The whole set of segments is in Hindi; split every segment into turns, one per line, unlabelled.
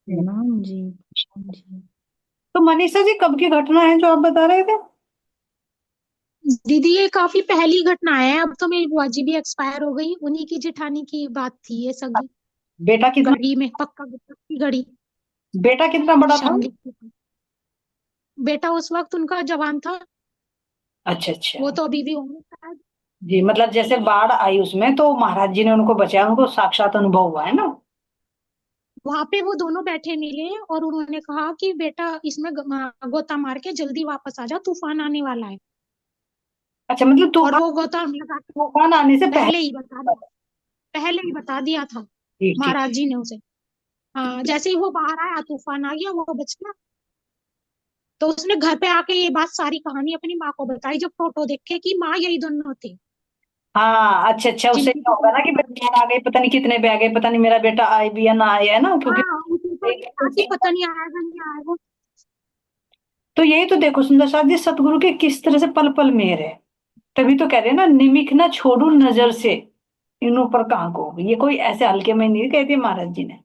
नाम जी, जी।
तो मनीषा जी, कब की घटना है जो आप बता रहे थे?
दीदी ये काफी पहली घटना है। अब तो मेरी बुआ जी भी एक्सपायर हो गई, उन्हीं की जेठानी की बात थी ये सगी।
बेटा कितना
गढ़ी में, पक्की गढ़ी।
बेटा कितना बड़ा था?
शामली के पास। बेटा उस वक्त उनका जवान था।
अच्छा अच्छा।
वो तो अभी भी होंगे शायद।
जी, मतलब जैसे बाढ़ आई उसमें तो महाराज जी ने उनको बचाया, उनको साक्षात अनुभव हुआ है ना?
वहां पे वो दोनों बैठे मिले और उन्होंने कहा कि बेटा इसमें गोता मार के जल्दी वापस आ जा, तूफान आने वाला है।
अच्छा, मतलब
और
तूफान
वो गोता लगा के
तूफान आने से
पहले
पहले।
ही बता दिया। पहले ही बता दिया था
ठीक ठीक।
महाराज जी ने उसे। हाँ, जैसे ही वो बाहर आया तूफान आ गया, वो बच गया। तो उसने घर पे आके ये बात सारी कहानी अपनी माँ को बताई, जब फोटो देखे कि माँ यही दोनों थे
हाँ, अच्छा अच्छा, उससे
जिनकी
क्या होगा ना कि
फोटो।
बेटा आ गए, पता नहीं कितने पे आ गए, पता नहीं मेरा बेटा आए भी या ना आए, है ना, क्योंकि
हाँ, उसे तो ये था कि पता नहीं आएगा नहीं आएगा।
तो यही तो देखो सुंदर साथ जी, सतगुरु के किस तरह से पल पल मेहर है। तभी तो कह रहे हैं ना, निमिख ना छोड़ू नजर से, इन ऊपर कहाँ को, ये कोई ऐसे हल्के में नहीं कहती महाराज जी ने।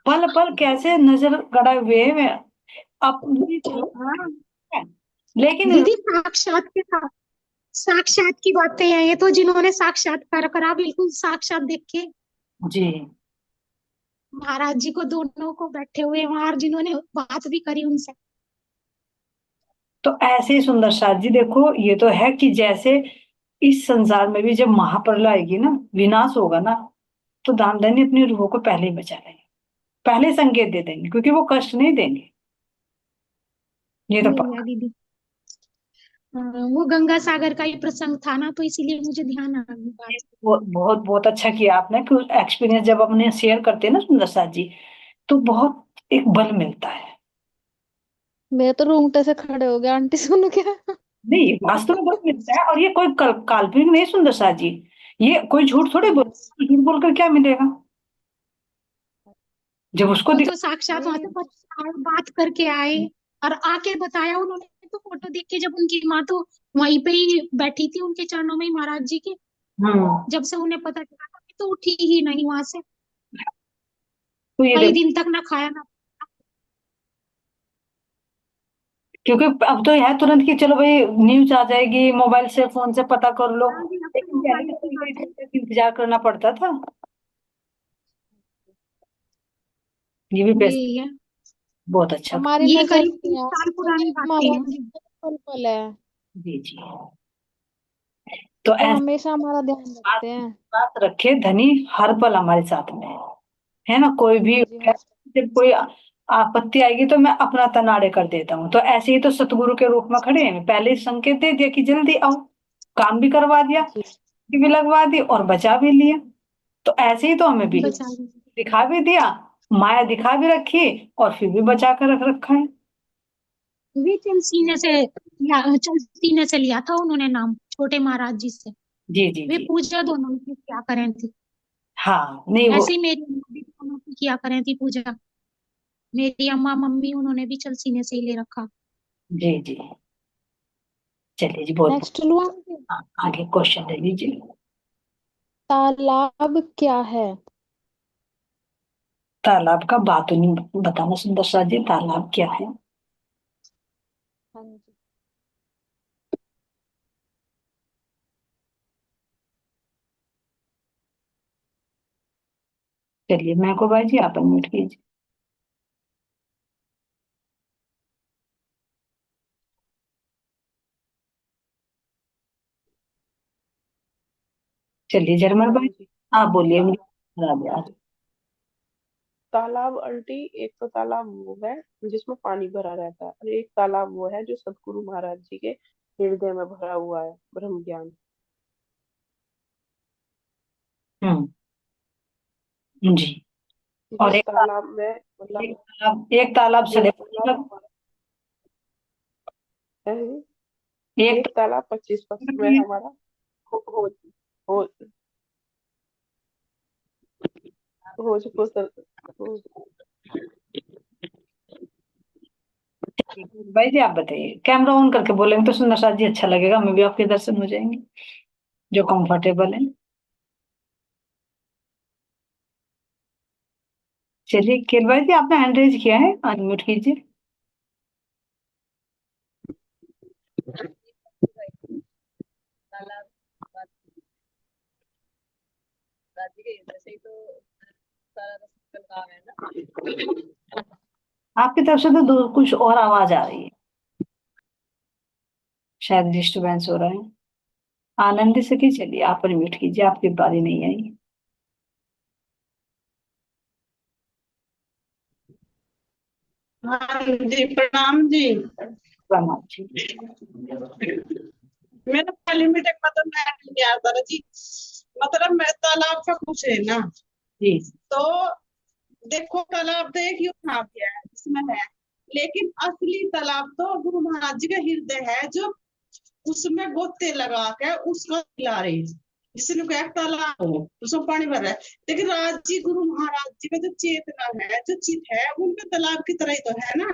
पल पल कैसे नजर गड़ाए हुए हैं अपनी तो
हाँ
है। लेकिन
दीदी, साक्षात के साथ साक्षात की बातें हैं ये तो, जिन्होंने साक्षात्कार करा बिल्कुल साक्षात देख के।
जी,
महाराज जी को दोनों को बैठे हुए वहां, जिन्होंने बात भी करी उनसे।
तो ऐसे ही सुंदर साथ जी देखो, ये तो है कि जैसे इस संसार में भी जब महाप्रलय आएगी ना, विनाश होगा ना, तो दामदनी अपनी रूह को पहले ही बचा लेंगे, पहले संकेत दे देंगे, क्योंकि वो कष्ट नहीं देंगे। ये तो
यही है
पक्का।
दीदी। वो गंगा सागर का ही प्रसंग था ना, तो इसीलिए मुझे ध्यान आ गई बात।
वो बहुत बहुत अच्छा किया आपने कि एक्सपीरियंस जब अपने शेयर करते हैं ना सुंदर साथ जी, तो बहुत एक बल मिलता है।
मेरे तो रोंगटे से खड़े हो गए आंटी सुन के।
नहीं, वास्तव में बल मिलता है, और ये कोई काल्पनिक नहीं सुंदर साथ जी, ये कोई झूठ थोड़े बोल, झूठ बोलकर क्या मिलेगा जब उसको
वो
दिखा।
तो साक्षात वहां से
नहीं,
बात करके आए और आके बताया उन्होंने। तो फोटो देख के, जब उनकी माँ तो वहीं पे ही बैठी थी उनके चरणों में ही महाराज जी के।
हम्म।
जब से उन्हें पता चला था, तो उठी ही नहीं वहां से।
तो ये
कई
देखो,
दिन तक ना खाया ना।
क्योंकि अब तो है तुरंत कि चलो भाई न्यूज आ जाएगी, मोबाइल से फोन से पता कर लो।
हाँ जी, अब तो
लेकिन पहले
मोबाइल
तो
की
कई
बात
कई
है।
दिन तक इंतजार करना पड़ता था। ये भी बेस्ट।
यही है।
बहुत अच्छा।
हमारी
ये
नजर
करीब
नहीं
30
है,
साल
तो ये
पुरानी बातें
महाराज
हैं।
जी का पल पल है।
जी जी। तो
वो
ऐसी
हमेशा हमारा ध्यान
बात
रखते हैं।
बात रखे धनी, हर पल हमारे साथ में है ना, कोई भी
जी हाँ।
जब कोई आपत्ति आएगी तो मैं अपना तन आड़े कर देता हूँ। तो ऐसे ही तो सतगुरु के रूप में खड़े हैं, पहले ही संकेत दे दिया कि जल्दी आओ, काम भी करवा दिया,
जी
भी लगवा दी और बचा भी लिया। तो ऐसे ही तो हमें भी
बचा।
दिखा भी दिया, माया दिखा भी रखी, और फिर भी बचा कर रख रखा है।
वे चल सीने से लिया था उन्होंने नाम, छोटे महाराज जी से।
जी जी
वे
जी।
पूजा दोनों की किया करें थी।
हाँ, नहीं वो।
ऐसे ही मेरी अम्मा भी दोनों की किया करें थी पूजा। मेरी अम्मा मम्मी उन्होंने भी चल सीने से ही ले रखा।
जी जी। चलिए जी, बहुत बहुत।
नेक्स्ट लो आंटी।
हाँ, आगे क्वेश्चन ले लीजिए।
तालाब क्या है?
तालाब का बात नहीं बताना सुंदर सा जी, तालाब क्या है?
हाँ जी।
चलिए, मैं को भाई जी आप अनम्यूट कीजिए। चलिए जरमल
हाँ
भाई,
जी।
आप बोलिए, मुझे आ गया।
तालाब आंटी, एक तो तालाब वो है जिसमें पानी भरा रहता है, और एक तालाब वो है जो सतगुरु महाराज जी के हृदय में भरा हुआ है, ब्रह्म ज्ञान।
हम्म। जी। और
जिस तालाब में मतलब
एक तालाब सड़े
एक तालाब है ही,
एक
एक तालाब 25 पक्ष में
तालाब
हमारा हो हो हो, हो चुको सर हो।
भाई जी आप बताइए, कैमरा ऑन करके बोलेंगे तो सुंदर साथ जी अच्छा लगेगा, हमें भी आपके दर्शन हो जाएंगे जो कंफर्टेबल है। चलिए किरवा जी, आपने हैंड रेज किया है, अनम्यूट कीजिए। आपकी तरफ से तो कुछ और आवाज आ रही है, शायद डिस्टरबेंस हो रहा है। आनंदी से की, चलिए आप अनम्यूट कीजिए, आपकी बारी नहीं आई।
हाँ जी, प्रणाम जी।
प्रणाम जी।
मेरा पहली मीटिंग मतलब मैं नहीं गया था जी। मतलब मैं तालाब का कुछ है ना,
जी
तो देखो तालाब तो एक ही उठा गया है इसमें है, लेकिन असली तालाब तो गुरु महाराज जी का हृदय है, जो उसमें गोते लगा के उसको खिला रही है। जिसने क्या तालाब हो, उसमें पानी भर रहा है, लेकिन राज जी गुरु महाराज जी का जो चेतना है, जो चित है, वो उनके तालाब की तरह ही तो है ना।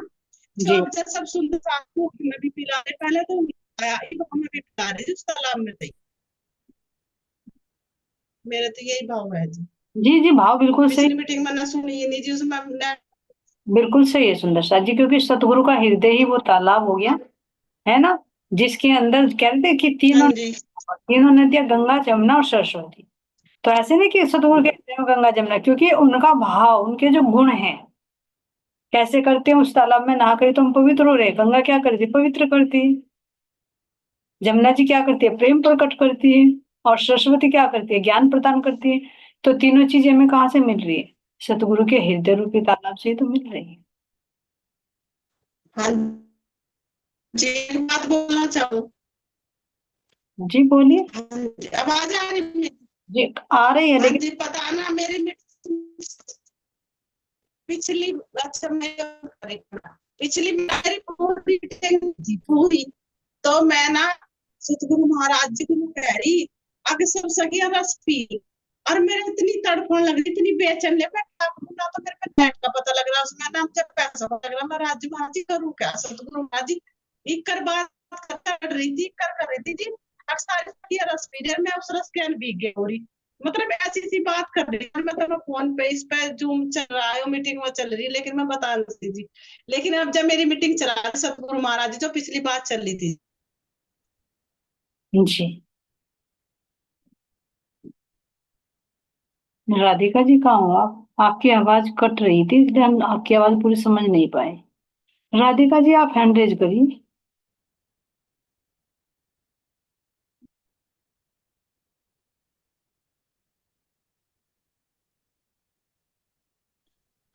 जी।
सब जब सब सुंदर साथ को हमें भी पिला रहे, पहले तो उन्हें आया, अब हमें भी पिला रहे जिस तालाब में थे। मेरे तो यही भाव है जी।
जी जी, भाव बिल्कुल सही।
पिछली मीटिंग मैंने सुनी ही नहीं जी, उसमें हमने
बिल्कुल सही है सुंदर सा जी, क्योंकि सतगुरु का हृदय ही वो तालाब हो गया, है ना, जिसके अंदर कहते हैं कि
हाँ
तीनों
जी।
तीनों नदियां, गंगा जमुना और सरस्वती। तो ऐसे नहीं कि सतगुरु के हृदय में गंगा जमुना, क्योंकि उनका भाव, उनके जो गुण हैं, कैसे करते हैं, उस तालाब में नहा कर तो हम पवित्र हो रहे। गंगा क्या करती है? पवित्र करती है। जमुना जी क्या करती है? प्रेम प्रकट करती है। और सरस्वती क्या करती है? ज्ञान प्रदान करती है। तो तीनों चीजें हमें कहाँ से मिल रही है? सतगुरु के हृदय रूपी तालाब से ही तो मिल रही है।
हाँ जी, एक बात बोलना चाहूँ।
जी बोलिए।
हाँ जी, आवाज आ रही है?
जी आ रही है,
हाँ
लेकिन
जी, पता ना मेरी पिछली, अच्छा मैं पिछली मेरी पूरी मीटिंग थी पूरी, तो मैं ना सतगुरु महाराज जी को कह रही आगे सब सखिया रस पी, और मेरे इतनी तड़पण लग रही, इतनी बेचैन लग रहा, ना तो मेरे को नेट का पता लग रहा, उसमें ना मुझे पैसा का लग रहा, महाराज जी करूँ क्या? सतगुरु महाराज जी एक कर बात कर रही थी, कर रही थी जी, अब सारी सखिया रस पी रही, मैं उस रस के अन भीग गई पूरी। मतलब ऐसी सी बात कर रही है, मैं तो फोन पे, इस पे जूम चल रहा है, मीटिंग में चल रही है, लेकिन मैं बता नहीं सकती जी। लेकिन अब जब मेरी मीटिंग चला रही सतगुरु महाराज जी, जो पिछली बात चल रही थी।
जी। राधिका जी कहाँ हो आप? आपकी आवाज कट रही थी, इसलिए हम आपकी आवाज पूरी समझ नहीं पाए। राधिका जी आप हैंड रेज करिए।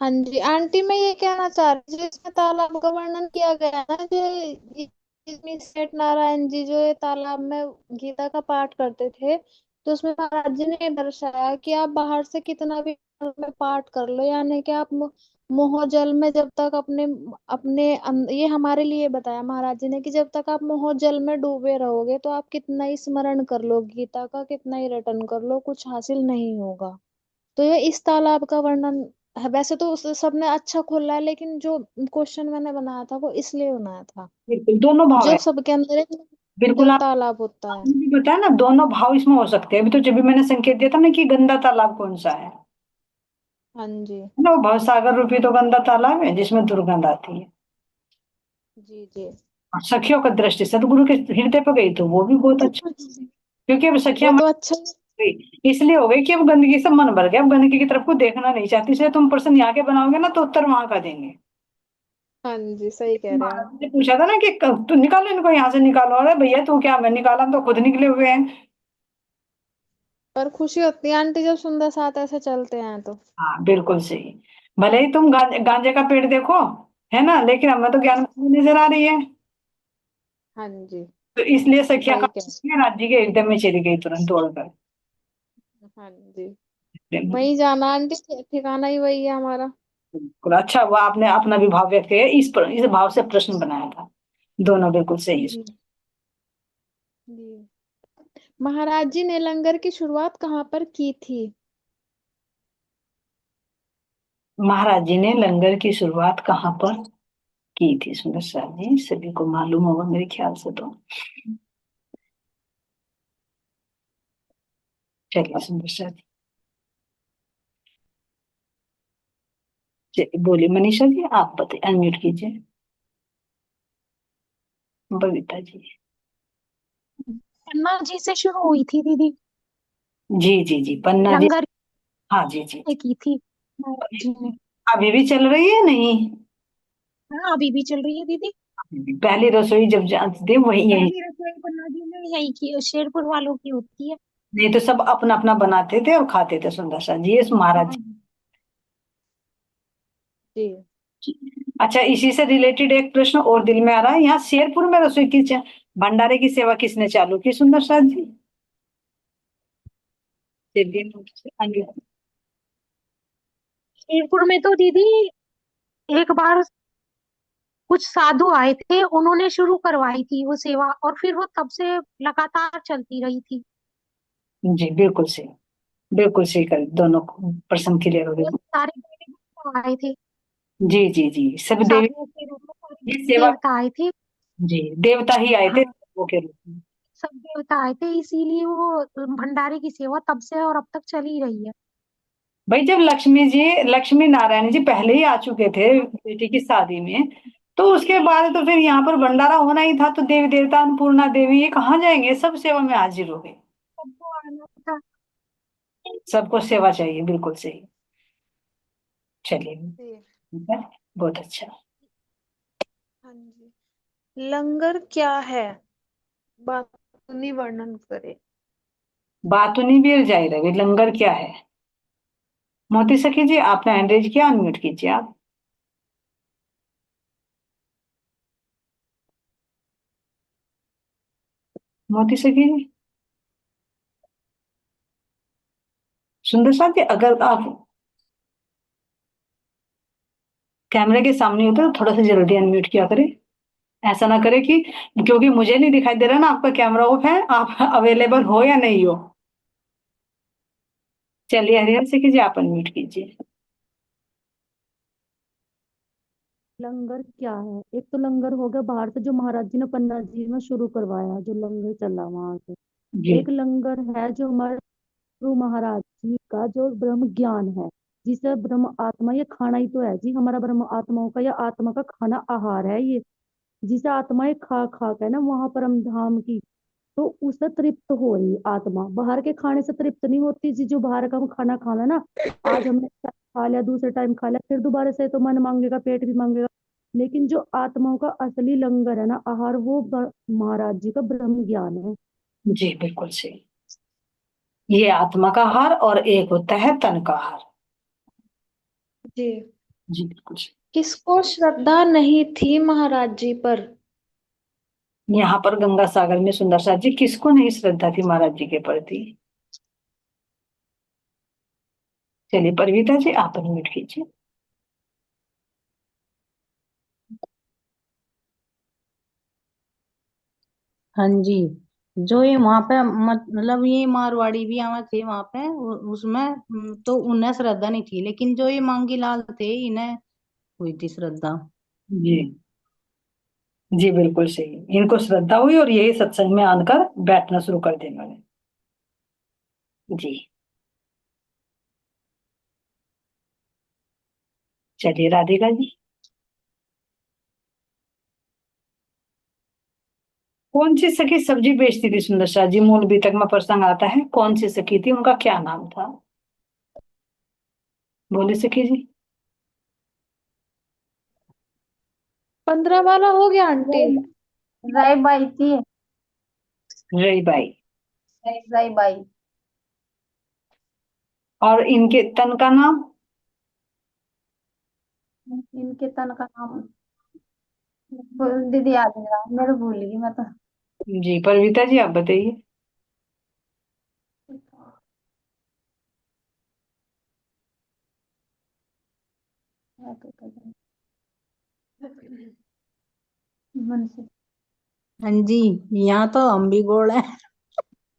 हाँ जी आंटी, मैं ये कहना चाह रही थी, इसमें तालाब का वर्णन किया गया है ना, जो सेठ नारायण जी जो ये तालाब में गीता का पाठ करते थे, तो उसमें महाराज जी ने ये दर्शाया कि आप बाहर से कितना भी में पाठ कर लो, यानी कि आप मोह जल में जब तक अपने अपने ये हमारे लिए बताया महाराज जी ने कि जब तक आप मोह जल में डूबे रहोगे तो आप कितना ही स्मरण कर लो गीता का, कितना ही रटन कर लो, कुछ हासिल नहीं होगा। तो ये इस तालाब का वर्णन है। वैसे तो उस सबने अच्छा खोला है, लेकिन जो क्वेश्चन मैंने बनाया था वो इसलिए बनाया था,
बिल्कुल दोनों भाव
जो
है।
सबके अंदर एक
बिल्कुल
जल
आप,
तालाब होता है।
आपने भी बताया ना, दोनों भाव इसमें हो सकते हैं। अभी तो जब भी मैंने संकेत दिया था ना कि गंदा तालाब कौन सा है
हाँ जी।
ना, वो भवसागर रूपी तो गंदा तालाब है जिसमें दुर्गंध आती है।
जी जी।
और सखियों का दृष्टि सदगुरु के हृदय पर गई तो वो भी बहुत अच्छा, क्योंकि अब सखियां
वो
मन
तो अच्छा ही।
गई, इसलिए हो गई कि अब गंदगी से मन भर गया, अब गंदगी की तरफ को देखना नहीं चाहती, इसलिए तुम प्रश्न यहाँ के बनाओगे ना तो उत्तर वहां का देंगे।
हाँ जी सही कह रहे हैं
महाराज
आप।
ने पूछा था ना कि तू निकालो इनको यहाँ से, निकालो। अरे भैया तू क्या, मैं निकाला, हम तो खुद निकले हुए हैं।
पर खुशी होती है आंटी जब सुंदर साथ ऐसे चलते हैं तो।
हाँ बिल्कुल सही। भले ही तुम गांजे का पेड़ देखो, है ना, लेकिन हमें तो ज्ञान में नजर आ रही है।
हाँ जी
तो इसलिए सखिया
सही कह।
का राज्य के हृदय में चली गई तुरंत दौड़कर।
हाँ जी, वही जाना आंटी, ठिकाना ही वही है हमारा।
बिल्कुल अच्छा हुआ आपने अपना भी भाव व्यक्त किया, इस भाव से प्रश्न बनाया था। दोनों बिल्कुल सही है।
जी जी। महाराज जी ने लंगर की शुरुआत कहाँ पर की थी?
महाराज जी ने लंगर की शुरुआत कहाँ पर की थी? सुंदर साहब जी सभी को मालूम होगा मेरे ख्याल से तो। चलिए सुंदर साहब जी। बोलिए मनीषा जी, आप बताइए, अनम्यूट कीजिए। बबीता जी।
पन्ना जी से शुरू हुई थी दीदी,
जी जी जी, पन्ना जी।
लंगर
हाँ जी जी
ये
जी।
की थी महाराज जी ने।
अभी भी चल रही है नहीं?
हाँ अभी भी चल रही है दीदी।
पहली रसोई जब जानते थे वही यही।
पहली रसोई पन्ना जी ने यही की, शेरपुर वालों की होती है।
नहीं तो सब अपना अपना बनाते थे और खाते थे, सुंदर सा जी, इस महाराज
हाँ
जी।
जी। अच्छा, इसी से रिलेटेड एक प्रश्न और दिल में आ रहा है, यहाँ शेरपुर में रसोई की भंडारे की सेवा किसने चालू की, सुंदर सा जी? चलिए।
शेरपुर में तो दीदी एक बार कुछ साधु आए थे, उन्होंने शुरू करवाई थी वो सेवा, और फिर वो तब से लगातार चलती रही थी।
जी बिल्कुल सही, बिल्कुल सही कर, दोनों प्रश्न क्लियर हो
ये
गए।
सारे देवी देवता आए थे,
जी जी जी, सब देवी,
साधुओं के रूप में सारे
ये
देवी
सेवा,
देवता आए थे।
जी देवता ही आए थे
हाँ
वो के रूप में।
सब देवता आए थे, इसीलिए वो भंडारे की सेवा तब से और अब तक चली रही है।
भाई जब लक्ष्मी जी, लक्ष्मी नारायण जी पहले ही आ चुके थे बेटी की शादी में, तो उसके बाद तो फिर यहाँ पर भंडारा होना ही था, तो देवी देवता अन्नपूर्णा देवी ये कहाँ जाएंगे, सब सेवा में हाजिर हो गए।
सबको आना था।
सबको सेवा चाहिए, बिल्कुल सही। चलिए,
जी।
ठीक है, बहुत अच्छा।
हाँ जी। लंगर क्या है, बातूनी वर्णन करे।
बातुनी भी जाहिर है, लंगर क्या है? मोती सखी जी, आपने हैंड रेज किया, अनम्यूट कीजिए आप। मोती सखी जी, सुंदर साथ जी, अगर आप कैमरे के सामने होते तो थोड़ा सा जल्दी अनम्यूट किया करें। ऐसा ना करे कि क्योंकि मुझे नहीं दिखाई दे रहा ना आपका कैमरा ऑफ है, आप अवेलेबल हो या नहीं हो। चलिए हरिहर से कीजिए, आप अनम्यूट कीजिए।
लंगर क्या है? एक तो लंगर हो गया बाहर से जो महाराज जी ने पन्ना जी में शुरू करवाया, जो लंगर चला वहां से।
जी
एक लंगर है जो हमारे गुरु महाराज जी का जो ब्रह्म ज्ञान है, जिसे ब्रह्म आत्मा, ये खाना ही तो है जी हमारा ब्रह्म आत्माओं का, या आत्मा का खाना आहार है ये, जिसे आत्माएं खा खा के ना वहां परम धाम की, तो उससे तृप्त हो रही है आत्मा। बाहर के खाने से तृप्त नहीं होती जी, जो बाहर का हम खाना खा लें ना, आज हमने खा लिया, दूसरे टाइम खा लिया, फिर दोबारा से तो मन मांगेगा, पेट भी मांगेगा। लेकिन जो आत्माओं का असली लंगर है ना, आहार, वो महाराज जी का ब्रह्म ज्ञान है।
जी बिल्कुल सही। ये आत्मा का हार और एक होता है तन का हार।
जी।
जी बिल्कुल सही।
किसको श्रद्धा नहीं थी महाराज जी पर।
यहाँ पर गंगा सागर में सुंदर सा जी, किसको नहीं श्रद्धा थी महाराज जी के प्रति? चलिए परवीता जी, आप अनम्यूट कीजिए।
हाँ जी। जो ये वहां पे मतलब ये मारवाड़ी भी आवे थे वहां पे, उसमें तो उन्हें श्रद्धा नहीं थी, लेकिन जो ये मांगी लाल थे इन्हें हुई थी श्रद्धा।
जी जी बिल्कुल सही, इनको श्रद्धा हुई और यही सत्संग में आकर बैठना शुरू कर दिया इन्होंने। जी। चलिए राधिका जी, कौन सी सखी सब्जी बेचती थी सुंदर शाह जी, मूल भी तक में प्रसंग आता है, कौन सी सखी थी, उनका क्या नाम था? बोले सखी जी।
15 वाला हो गया आंटी।
राय बाई थी।
रई बाई।
Rai by.
और इनके तन का नाम?
इनके तन का नाम दीदी याद नहीं रहा, मेरे भूल गई मैं तो।
जी परवीता जी, आप बताइए।
हाँ जी, यहाँ तो हम भी गोड़ है।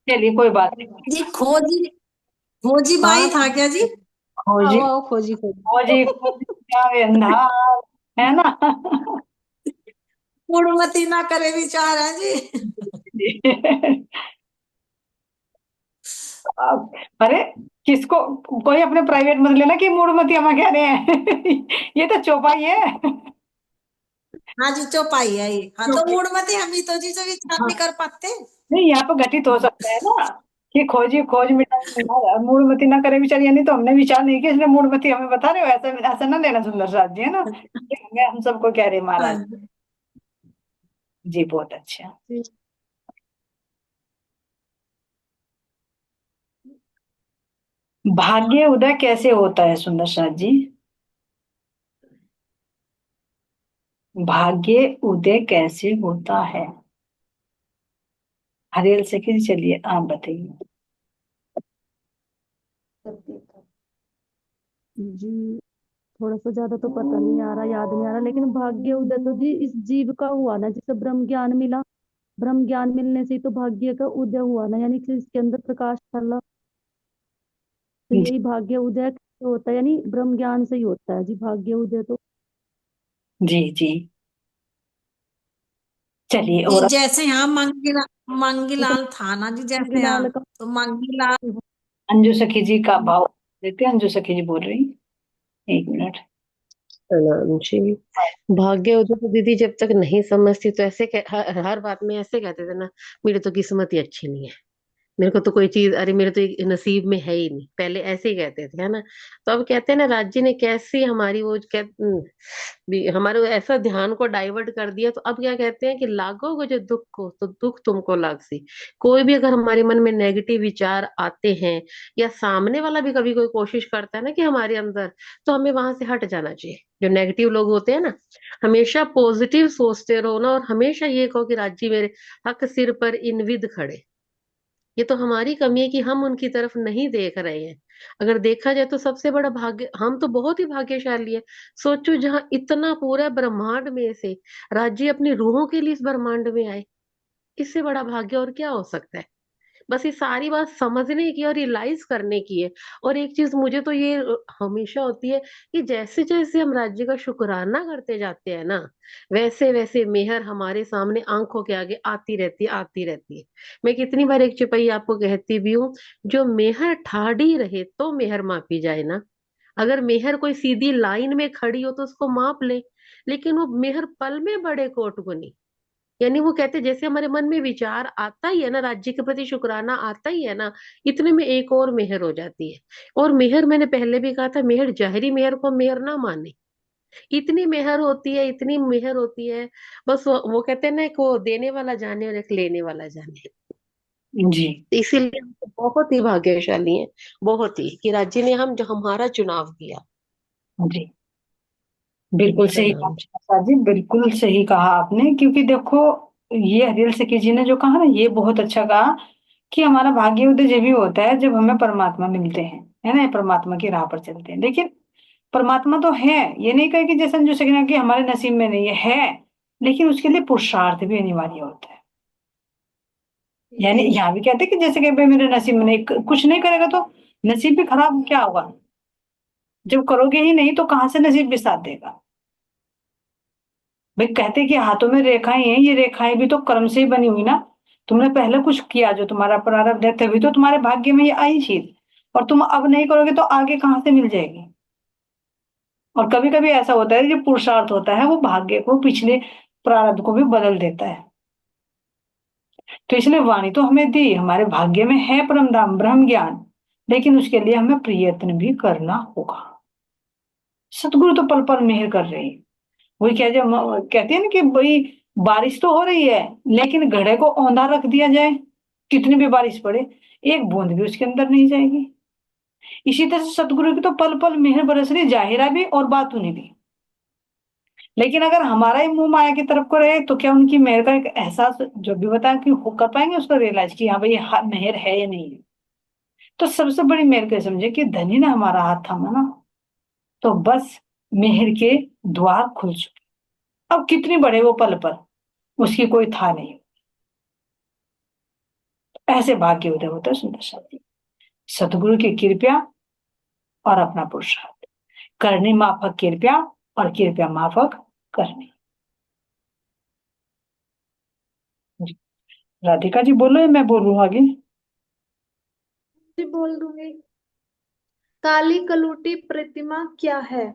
चलिए कोई बात नहीं।
जी खोजी, खोजी बाई
हाँ
था क्या जी?
खोजी,
आओ आओ, खोजी खोजी।
खोजी खोजी जावे अंधार, है ना?
पूर्णमती ना करे विचार है जी।
अरे किसको? कोई अपने प्राइवेट मत लेना कि मूडमती अम्मा कह रहे हैं। ये तो चौपाई है।
हाँ जी चौपाई है ये। हाँ तो
चौपाई।
मूड मत ही हम ही तो जी जो विचार
हाँ,
नहीं कर पाते।
नहीं यहाँ पे घटित हो सकता है ना कि खोजी खोज मिटा मूडमती ना करे विचार, यानी तो हमने विचार नहीं किया, इसलिए मूडमती हमें बता रहे हो, ऐसा ऐसा ना लेना सुंदर साथ जी, है ना, ये हमें हम सबको कह रहे हैं
हाँ
महाराज।
जी।
जी बहुत अच्छा। भाग्य उदय कैसे होता है सुंदर साथ जी? भाग्य उदय कैसे होता है? हरियल से कि चलिए आप बताइए।
जी थोड़ा सा ज्यादा तो पता नहीं आ रहा, याद नहीं आ रहा, लेकिन भाग्य उदय तो जी इस जीव का हुआ ना, जिसे ब्रह्म ज्ञान मिला। ब्रह्म ज्ञान मिलने से ही तो भाग्य का उदय हुआ ना, यानी कि इसके अंदर प्रकाश फैला। तो
जी
यही भाग्य उदय होता है, यानी ब्रह्म ज्ञान से ही होता है जी भाग्य उदय तो।
जी जी। चलिए
जी
और
जैसे यहाँ
इसमें
मंगीलाल था ना जी, जैसे
लाल
यहाँ
का
तो मंगीलाल।
अंजू सखी जी का भाव देते हैं। अंजू सखी जी बोल रही, एक मिनट।
प्रणाम जी। भाग्य उदय तो दीदी जब तक नहीं समझती तो ऐसे हर बात में ऐसे कहते थे ना, मेरी तो किस्मत ही अच्छी नहीं है, मेरे को तो कोई चीज, अरे मेरे तो ये नसीब में है ही नहीं, पहले ऐसे ही कहते थे, है ना। तो अब कहते हैं ना, राज्य ने कैसे हमारी वो भी हमारे ऐसा ध्यान को डाइवर्ट कर दिया, तो अब क्या कहते हैं कि लागोगे जो दुख को तो दुख तुमको लाग सी। कोई भी अगर हमारे मन में नेगेटिव विचार आते हैं, या सामने वाला भी कभी कोई कोशिश करता है ना कि हमारे अंदर, तो हमें वहां से हट जाना चाहिए। जो नेगेटिव लोग होते हैं ना, हमेशा पॉजिटिव सोचते रहो ना, और हमेशा ये कहो कि राज्य मेरे हक सिर पर इनविद खड़े। ये तो हमारी कमी है कि हम उनकी तरफ नहीं देख रहे हैं। अगर देखा जाए तो सबसे बड़ा भाग्य, हम तो बहुत ही भाग्यशाली है। सोचो जहां इतना पूरा ब्रह्मांड में से राज्य अपनी रूहों के लिए इस ब्रह्मांड में आए, इससे बड़ा भाग्य और क्या हो सकता है। बस ये सारी बात समझने की और रियलाइज करने की है। और एक चीज मुझे तो ये हमेशा होती है कि जैसे जैसे हम राज्य का शुक्राना करते जाते हैं ना, वैसे वैसे मेहर हमारे सामने आंखों के आगे आती रहती है, आती रहती है। मैं कितनी बार एक चौपाई आपको कहती भी हूँ, जो मेहर ठाड़ी रहे तो मेहर मापी जाए ना। अगर मेहर कोई सीधी लाइन में खड़ी हो तो उसको माप ले, लेकिन वो मेहर पल में बड़े कोट को नहीं। यानी वो कहते जैसे हमारे मन में विचार आता ही है ना, राज्य के प्रति शुक्राना आता ही है ना, इतने में एक और मेहर हो जाती है। और मेहर मैंने पहले भी कहा था, मेहर जहरी मेहर को मेहर ना माने। इतनी मेहर होती है, इतनी मेहर होती है। बस वो कहते हैं ना, एक वो देने वाला जाने और एक लेने वाला जाने।
जी
तो इसीलिए हम तो बहुत ही भाग्यशाली हैं, बहुत ही, कि राज्य ने हम जो हमारा चुनाव किया।
जी बिल्कुल सही कहा
प्रणाम जी।
आशा जी, बिल्कुल सही कहा आपने, क्योंकि देखो ये हरियल सखी जी ने जो कहा ना, ये बहुत अच्छा कहा कि हमारा भाग्य उदय जब भी होता है जब हमें परमात्मा मिलते हैं, है ना, परमात्मा की राह पर चलते हैं। लेकिन परमात्मा तो है, ये नहीं कहे कि जैसे अंजू सखी ने कि हमारे नसीब में नहीं है, लेकिन उसके लिए पुरुषार्थ भी अनिवार्य होता है। यानी यहाँ भी कहते हैं कि जैसे कि भाई मेरे नसीब में नहीं, कुछ नहीं करेगा तो नसीब भी खराब क्या होगा, जब करोगे ही नहीं तो कहाँ से नसीब भी साथ देगा। भाई कहते कि हाथों में रेखाएं हैं, ये रेखाएं भी तो कर्म से ही बनी हुई ना। तुमने पहले कुछ किया जो तुम्हारा प्रारब्ध है, तभी तो तुम्हारे भाग्य में ये आई चीज, और तुम अब नहीं करोगे तो आगे कहाँ से मिल जाएगी। और कभी कभी ऐसा होता है जो पुरुषार्थ होता है वो भाग्य को, पिछले प्रारब्ध को भी बदल देता है। तो इसलिए वाणी तो हमें दी, हमारे भाग्य में है परम धाम ब्रह्म ज्ञान, लेकिन उसके लिए हमें प्रयत्न भी करना होगा। सतगुरु तो पल पल मेहर कर रहे हैं। वही कह जब कहते हैं ना कि भाई बारिश तो हो रही है, लेकिन घड़े को औंधा रख दिया जाए, कितनी भी बारिश पड़े एक बूंद भी उसके अंदर नहीं जाएगी। इसी तरह से सतगुरु की तो पल पल मेहर बरस रही, जाहिरा भी और बातूनी भी। लेकिन अगर हमारा ही मुंह माया की तरफ को रहे तो क्या उनकी मेहर का एक एहसास जो भी बताया कि हो कर पाएंगे, उसको रियलाइज कि हाँ भाई मेहर है या नहीं है। तो सबसे बड़ी मेहर क्या समझे कि धनी ने हमारा हाथ थामा ना, तो बस मेहर के द्वार खुल चुके। अब कितनी बड़े वो पल पल, उसकी कोई था नहीं। ऐसे भाग्य उदय होता है सुंदर शादी, सतगुरु की कृपया और अपना पुरुषार्थ, करनी माफक कृपया और कृपया माफक करनी। जी। राधिका जी बोलो या मैं बोलूं आगे?
जी बोल दूंगी। काली कलूटी प्रतिमा क्या है?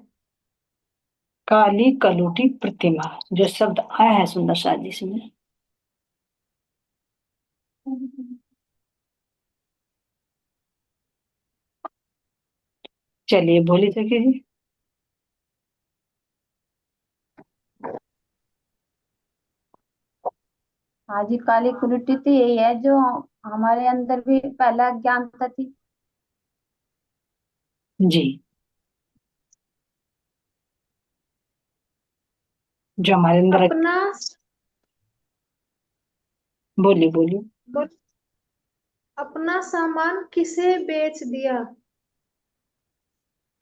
काली कलूटी प्रतिमा, जो शब्द आया है सुंदर शाह जी इसमें। चलिए बोली सके जी।
हाँ जी, काली कुरीति तो यही है जो हमारे अंदर भी पहला अज्ञानता थी।
जी, जो हमारे अंदर।
अपना
बोलिए बोलिए।
अपना सामान किसे बेच दिया?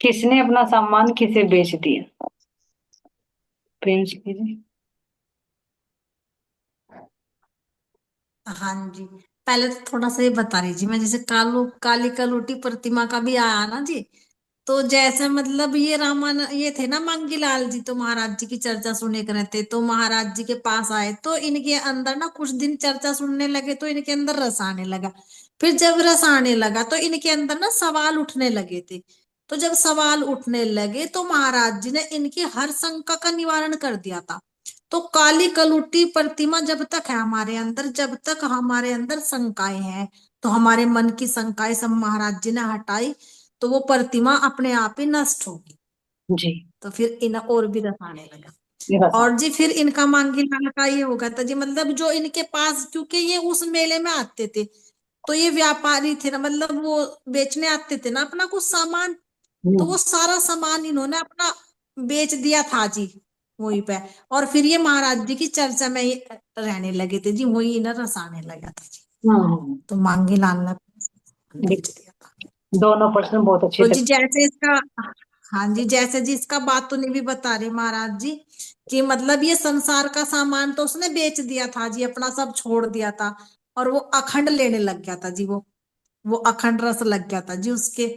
किसने अपना सामान किसे बेच दिया? प्रेम से कीजिए।
हाँ जी, पहले तो थोड़ा सा ये बता रही मैं, जैसे काली कलूटी प्रतिमा का भी आया ना जी। तो जैसे मतलब ये रामान ये थे ना मांगीलाल जी, तो महाराज जी की चर्चा सुने कर थे, तो महाराज जी के पास आए, तो इनके अंदर ना कुछ दिन चर्चा सुनने लगे, तो इनके अंदर रस आने लगा। फिर जब रस आने लगा तो इनके अंदर ना सवाल उठने लगे थे। तो जब सवाल उठने लगे तो महाराज जी ने इनकी हर शंका का निवारण कर दिया था। तो काली कलुटी प्रतिमा जब तक है हमारे अंदर, जब तक हमारे अंदर शंकाएं हैं, तो हमारे मन की शंकाएं सब महाराज जी ने हटाई, तो वो प्रतिमा अपने आप ही नष्ट होगी।
जी,
तो फिर इन और भी रसाने लगा।
ये बस।
और जी फिर इनका मांगी लाल का ये होगा था जी, मतलब जो इनके पास, क्योंकि ये उस मेले में आते थे, तो ये व्यापारी थे ना, मतलब वो बेचने आते थे ना अपना कुछ सामान, तो वो सारा सामान इन्होंने अपना बेच दिया था जी वहीं पे। और फिर ये महाराज जी की चर्चा में ही रहने लगे थे जी, वही इन्हें रसाने लगा था जी। तो मांगी लाल ने बेच दिया था।
दोनों प्रश्न बहुत अच्छे
तो
थे।
जी जैसे इसका, हाँ जी, जैसे जी इसका बात तो नहीं भी बता रहे महाराज जी, कि मतलब ये संसार का सामान तो उसने बेच दिया था जी, अपना सब छोड़ दिया था, और वो अखंड लेने लग गया था जी। वो अखंड रस लग गया था जी उसके,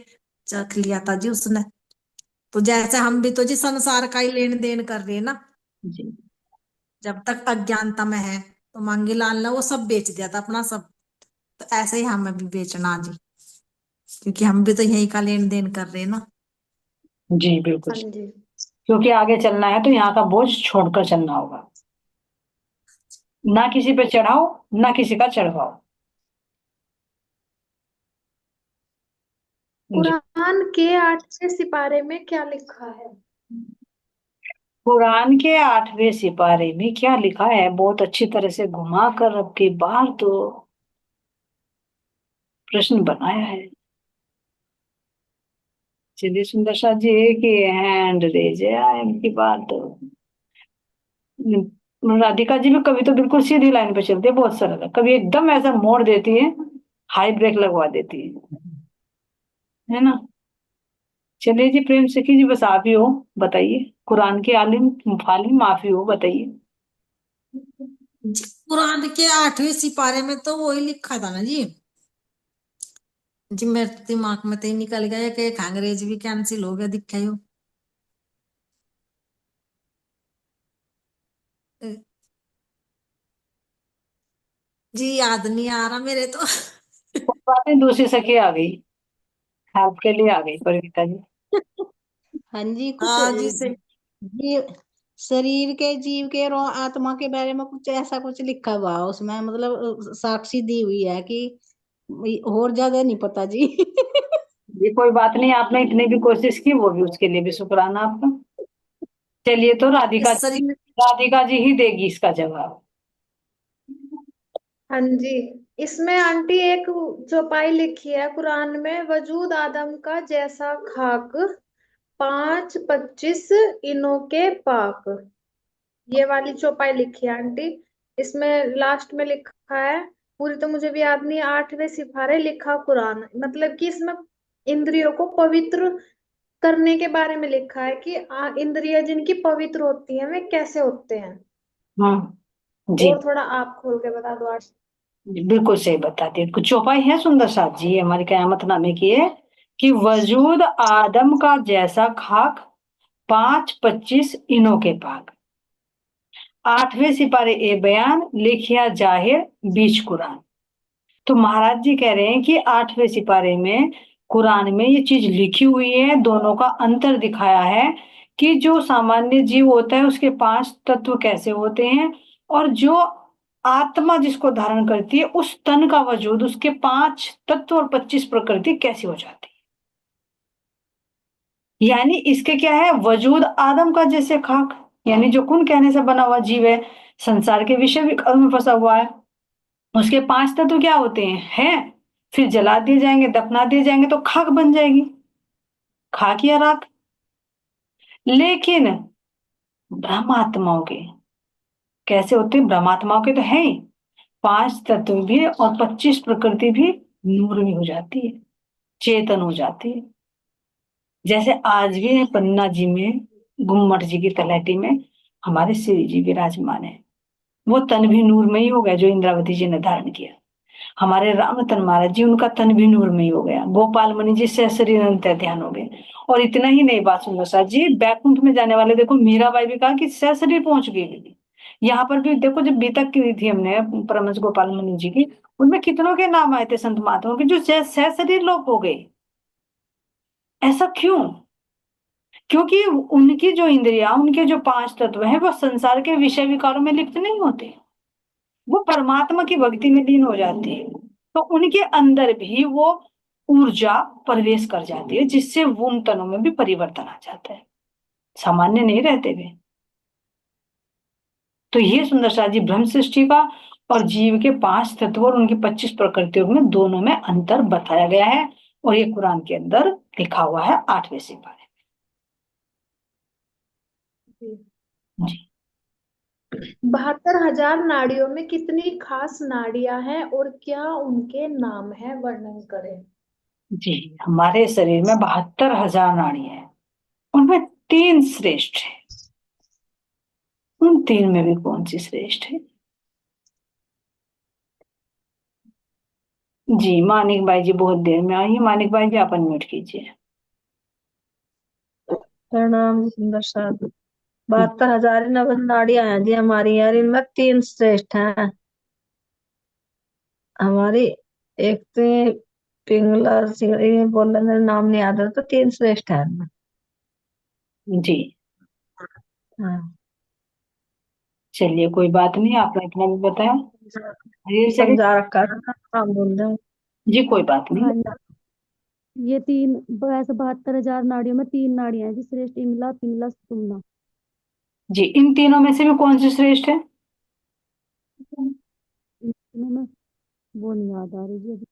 चख लिया था जी उसने। तो जैसे हम भी तो जी संसार का ही लेन देन कर रहे हैं ना,
जी,
जब तक अज्ञानता में है। तो मांगीलाल ने वो सब बेच दिया था अपना सब। तो ऐसे ही हमें भी बेचना जी, क्योंकि हम भी तो यही का लेन देन कर रहे हैं ना।
जी बिल्कुल।
हाँ जी।
क्योंकि आगे चलना है तो यहाँ का बोझ छोड़कर चलना होगा। ना किसी पे चढ़ाओ, ना किसी का चढ़वाओ। जी।
कुरान के 8वें सिपारे में क्या लिखा है?
कुरान के 8वें सिपारे में क्या लिखा है? बहुत अच्छी तरह से घुमा कर अब की बार तो प्रश्न बनाया है। चलिए सुंदर शाह जी, एक ही हैंड रेज है इनकी बात तो। राधिका जी भी कभी तो बिल्कुल सीधी लाइन पे चलती है, बहुत सरल है, कभी एकदम ऐसा मोड़ देती है, हाई ब्रेक लगवा देती है ना। चलिए जी, प्रेम से कीजिए, बस आप ही हो, बताइए। कुरान के आलिम फालिम आप ही हो, बताइए।
जी कुरान के 8वें सिपारे में तो वही लिखा था ना जी। जी मेरे दिमाग में तो ही निकल गया कि एक अंग्रेज भी कैंसिल हो गया, दिखा हो। जी याद नहीं आ रहा मेरे तो।
बातें दूसरी सखी आ गई, हेल्प के लिए आ गई परिणीता जी।
हाँ जी, कुछ
हाँ जी से
जीव, शरीर के जीव के और आत्मा के बारे में कुछ ऐसा कुछ लिखा हुआ है उसमें, मतलब साक्षी दी हुई है कि, और ज्यादा नहीं पता जी।
ये कोई बात नहीं, आपने इतनी भी कोशिश की, वो भी उसके लिए भी शुक्राना आपका। चलिए तो
इस शरीर,
राधिका जी ही देगी इसका जवाब।
हाँ जी। इसमें आंटी एक चौपाई लिखी है कुरान में, वजूद आदम का जैसा खाक, 5-25 इनों के पाक। ये वाली चौपाई लिखी है आंटी। इसमें लास्ट में लिखा है, पूरी तो मुझे भी याद नहीं है, 8वें सिपारे लिखा कुरान, मतलब कि इसमें इंद्रियों को पवित्र करने के बारे में लिखा है कि इंद्रियां जिनकी पवित्र होती हैं वे कैसे होते हैं।
जी,
और थोड़ा आप खोल के बता दो आज।
बिल्कुल सही बताती है। कुछ चौपाई है सुंदर साथ जी, ये हमारी कयामतनामे की है कि वजूद आदम का जैसा खाक, 5-25 इनों के पाक, 8वें सिपारे ए बयान, लिखिया जाहिर बीच कुरान। तो महाराज जी कह रहे हैं कि 8वें सिपारे में कुरान में ये चीज लिखी हुई है, दोनों का अंतर दिखाया है कि जो सामान्य जीव होता है उसके 5 तत्व कैसे होते हैं, और जो आत्मा जिसको धारण करती है उस तन का वजूद, उसके 5 तत्व और 25 प्रकृति कैसी हो जाती है। यानी इसके क्या है, वजूद आदम का जैसे खाक, यानी जो कौन कहने से बना हुआ जीव है, संसार के विषय विकार में फंसा हुआ है, उसके 5 तत्व क्या होते हैं, फिर जला दिए जाएंगे, दफना दिए जाएंगे तो खाक बन जाएगी, खाक या राख। लेकिन ब्रह्मात्माओं के कैसे होते हैं, ब्रह्मात्माओं के तो है ही 5 तत्व भी और 25 प्रकृति भी नूर में हो जाती है, चेतन हो जाती है। जैसे आज भी पन्ना जी में, गुम्मट जी की तलहटी में हमारे श्री जी विराजमान है, वो तन भी नूर में ही हो गया जो इंद्रावती जी ने धारण किया। हमारे रामतन महाराज जी, उनका तन भी नूर में ही हो गया। गोपाल मणि जी से शरीर अंतर ध्यान हो गए। और इतना ही नहीं, बात सुनो साथ जी, बैकुंठ में जाने वाले देखो, मीराबाई भी कहा कि शरीर पहुंच गई दीदी। यहाँ पर भी देखो, जब बीतक की थी हमने परमहंस गोपाल मणि जी की, उनमें कितनों के नाम आए थे संत महात्माओं के जो शरीर लोप हो गए। ऐसा क्यों? क्योंकि उनकी जो इंद्रिया, उनके जो 5 तत्व हैं, वो संसार के विषय विकारों में लिप्त नहीं होते, वो परमात्मा की भक्ति में लीन हो जाती है। तो उनके अंदर भी वो ऊर्जा प्रवेश कर जाती है, जिससे वो उन तनों में भी परिवर्तन आ जाता है, सामान्य नहीं रहते वे। तो ये सुंदर शाह जी ब्रह्म सृष्टि का और जीव के 5 तत्व और उनकी 25 प्रकृतियों में दोनों में अंतर बताया गया है, और ये कुरान के अंदर लिखा हुआ है 8वें सिपारे में। जी
72,000 नाड़ियों में कितनी खास नाड़ियां हैं और क्या उनके नाम है, वर्णन करें।
जी, हमारे शरीर में 72,000 नाड़ियां हैं, उनमें 3 श्रेष्ठ है। उन 3 में भी कौन सी श्रेष्ठ है? जी, मानिक भाई जी बहुत देर में आई है। मानिक भाई जी आप अनम्यूट कीजिए।
प्रणाम जी सुंदर साहब। 72,000 नवद नाड़ियां हैं जी हमारी यार, इनमें 3 श्रेष्ठ हैं हमारी। एक तो ये पिंगला सिंगड़ी बोलने में नाम नहीं याद है, तो 3 श्रेष्ठ है इनमें।
जी
हाँ
चलिए, कोई बात नहीं, आपने इतना भी बताया। ये चलिए
समझा रखा है ना, नाम बोल रहे हूँ।
जी, कोई बात नहीं।
हाँ ये 3, वैसे 72,000 नाड़ियों में 3 नाड़ियां हैं जी, श्रेष्ठ इंगला, पिंगला, सुषुम्ना।
जी, इन तीनों में से भी कौन सी श्रेष्ठ है?
इनमें में वो नहीं याद आ रही जी अभी।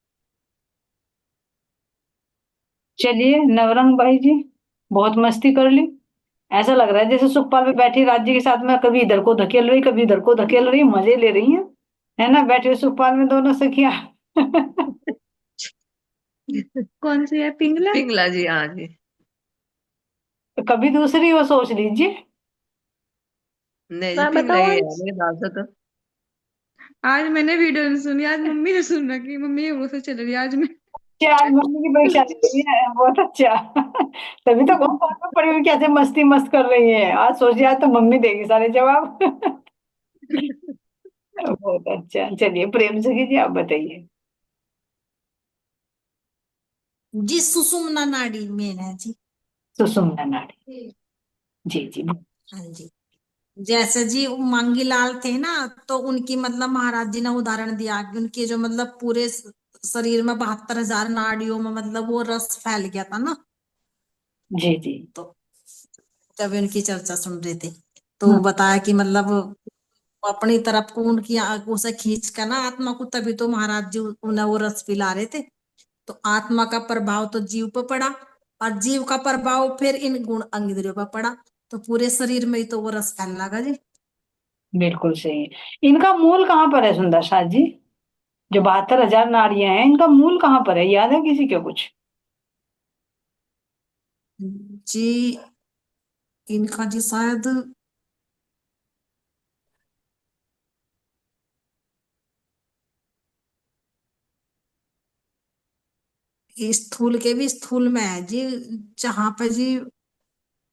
चलिए नवरंग भाई जी, बहुत मस्ती कर ली। ऐसा लग रहा है जैसे सुखपाल में बैठी राज्य के साथ में, कभी इधर को धकेल रही, कभी इधर को धकेल रही, मजे ले रही है ना, बैठे हुए सुखपाल में दोनों सखिया।
कौन सी है, पिंगला? पिंगला जी, हाँ जी।
कभी दूसरी वो सोच लीजिए।
नहीं जी, पिंगला ही है मेरे हिसाब से तो। आज मैंने वीडियो नहीं सुनी, आज मम्मी ने सुन रखी, मम्मी वो से चल रही आज मैं।
अच्छा, आज मम्मी की परीक्षा ले रही है, बहुत अच्छा। तभी तो बहुत बात में पड़ी हुई कैसे मस्ती मस्त कर रही है। आज सोचिए, आज तो मम्मी देगी सारे जवाब। बहुत अच्छा। चलिए प्रेम से कीजिए, आप बताइए।
जी सुषुम्ना नाड़ी मेन है जी।
सुषुम्ना नाड़ी, जी जी।
हाँ जी, जैसे जी मांगीलाल थे ना, तो उनकी मतलब महाराज जी ने उदाहरण दिया कि उनके जो मतलब पूरे शरीर में 72,000 नाड़ियों में मतलब वो रस फैल गया था ना।
जी जी।
तो जब उनकी चर्चा सुन रहे थे तो बताया कि मतलब अपनी तरफ को उनकी आंखों से खींच कर ना आत्मा को, तभी तो महाराज जी उन्हें वो रस पिला रहे थे। तो आत्मा का प्रभाव तो जीव पर पड़ा, और जीव का प्रभाव फिर इन गुण इंद्रियों पर पड़ा, तो पूरे शरीर में ही तो वो रस फैलने लगा जी।
बिल्कुल सही है। इनका मूल कहाँ पर है सुंदर साथ जी? जो 72,000 नाड़ियां हैं, इनका मूल कहाँ पर है, याद है किसी के कुछ?
जी इनका जी शायद स्थूल के भी स्थूल में है जी, जहां पे जी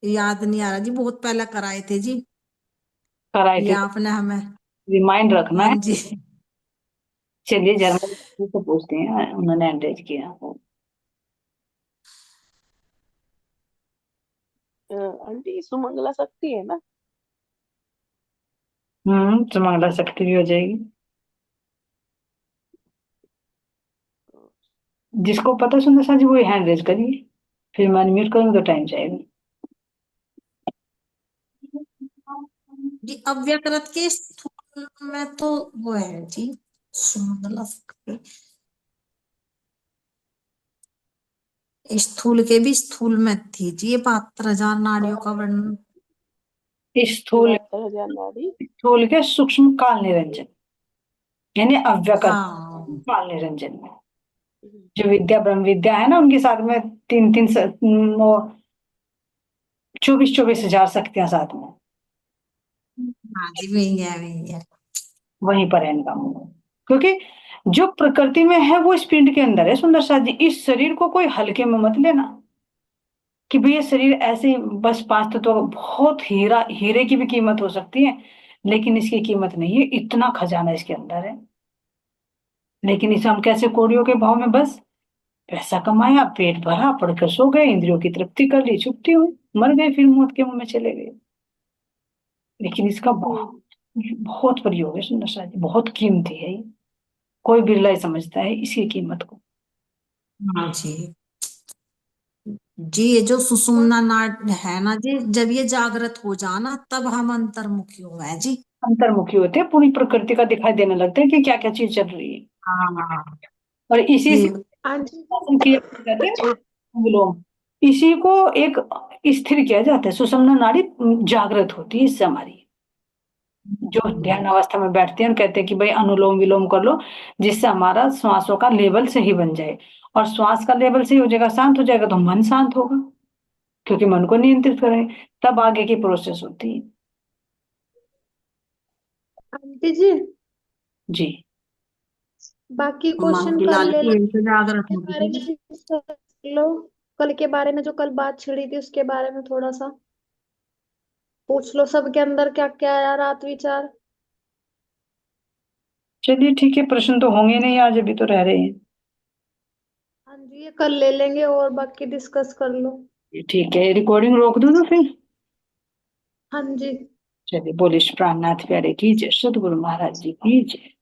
याद नहीं आ रहा जी, बहुत पहले कराए थे जी,
कराए
ये
थे,
आपने हमें।
रिमाइंड रखना
हाँ
है।
जी।
चलिए जर्मन से पूछते हैं, उन्होंने एंडरेज किया।
आंटी सुमंगला शक्ति है ना?
सुमंगला शक्ति भी हो जाएगी। जिसको पता सुंदर सा जी वो हैंड रेज करिए, फिर मैं अनम्यूट करूंगा तो टाइम जाएगा।
जी अव्यकृत के स्थूल में तो वो है जी सुमंगला शक्ति, स्थूल के भी स्थूल में थी जी ये 72,000 नाड़ियों का वर्णन।
स्थूल
72,000 नाड़ी।
स्थूल के सूक्ष्म काल निरंजन यानी अव्यकृत
हाँ
काल निरंजन में जो विद्या ब्रह्म विद्या है ना, उनके साथ में 24,000 शक्तियां साथ में,
हाँ जी वही है
वहीं पर है इनका मूल। क्योंकि जो प्रकृति में है वो इस पिंड के अंदर है सुंदर सा जी। इस शरीर को कोई हल्के में मत लेना कि भाई ये शरीर ऐसे ही बस 5 तत्व, बहुत हीरे की भी कीमत हो सकती है, लेकिन इसकी कीमत नहीं है। इतना खजाना इसके अंदर है, लेकिन इसे हम कैसे कौड़ियों के भाव में बस पैसा कमाया, पेट भरा, पढ़कर सो गए, इंद्रियों की तृप्ति कर ली, छुट्टी हुई, मर गए, फिर मौत के मुंह में चले गए। लेकिन इसका बहुत बहुत प्रयोग है सुंदर सा जी, बहुत कीमती है ये। कोई बिरला ही समझता है इसकी कीमत को।
हाँ जी जी ये जो सुषुम्ना नाड है ना जी, जब ये जागृत हो जाना तब हम अंतर्मुखी हुए हैं जी।
अंतर्मुखी होते हैं, पूरी प्रकृति का दिखाई देने लगते हैं कि क्या क्या चीज चल रही है,
हाँ
और इसी से
जी
शासन किया जाता है विलोम। इसी को एक स्थिर किया जाता है। सुषुम्ना नाड़ी जागृत होती है इससे हमारी, जो ध्यान अवस्था में बैठते हैं और कहते हैं कि भाई अनुलोम विलोम कर लो, जिससे हमारा श्वासों का लेवल सही बन जाए, और श्वास का लेवल सही हो जाएगा, शांत हो जाएगा, तो मन शांत होगा, क्योंकि मन को नियंत्रित करें, तब आगे की प्रोसेस होती है।
आंटी जी
जी
बाकी क्वेश्चन कल
मंगीलाल
ले
की यही तो जागृत
के
होती
बारे
थी
में
जी।
discuss कर लो। कल के बारे में जो कल बात छिड़ी थी उसके बारे में थोड़ा सा पूछ लो, सबके अंदर क्या क्या आया रात विचार।
चलिए ठीक है, प्रश्न तो होंगे नहीं आज, अभी तो रह रहे हैं।
हाँ जी ये कल ले लेंगे और बाकी डिस्कस कर लो।
ठीक है, रिकॉर्डिंग रोक दो तो फिर।
हाँ जी
चलिए, बोले प्राणनाथ प्यारे की जय, सतगुरु महाराज जी की जय।